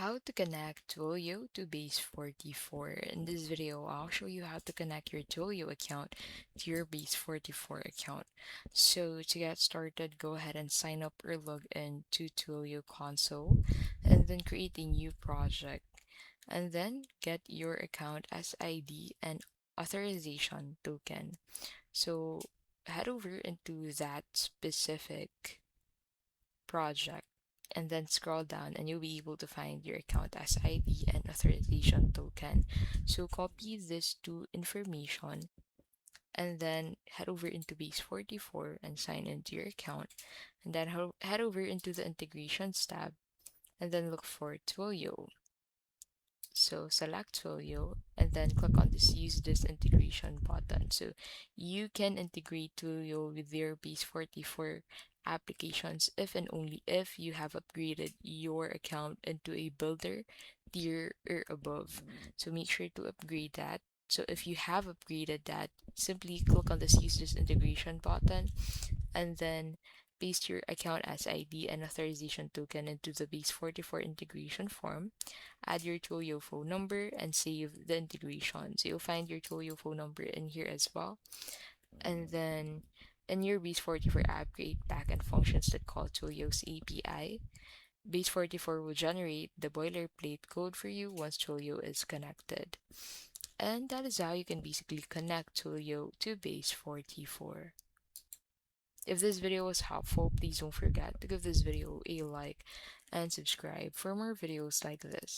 How to connect Twilio to Base44. In this video, I'll show you how to connect your Twilio account to your Base44 account. So to get started, go ahead and sign up or log in to Twilio console and then create a new project and then get your account as ID and authorization token. So head over into that specific project and then scroll down and you'll be able to find your account as ID and authorization token. So copy this two information and then head over into Base44 and sign into your account and then head over into the integrations tab and then look for Twilio. So select Twilio and then click on this use this integration button. So you can integrate Twilio with your Base44 applications if and only if you have upgraded your account into a builder tier or above. So make sure to upgrade that. So if you have upgraded that, simply click on this use this integration button and then paste your account as ID and authorization token into the Base44 integration form. Add your Twilio phone number and save the integration. So you'll find your Twilio phone number in here as well. And then in your Base44 app, create backend functions that call Twilio's API. Base44 will generate the boilerplate code for you once Twilio is connected. And that is how you can basically connect Twilio to Base44. If this video was helpful, please don't forget to give this video a like and subscribe for more videos like this.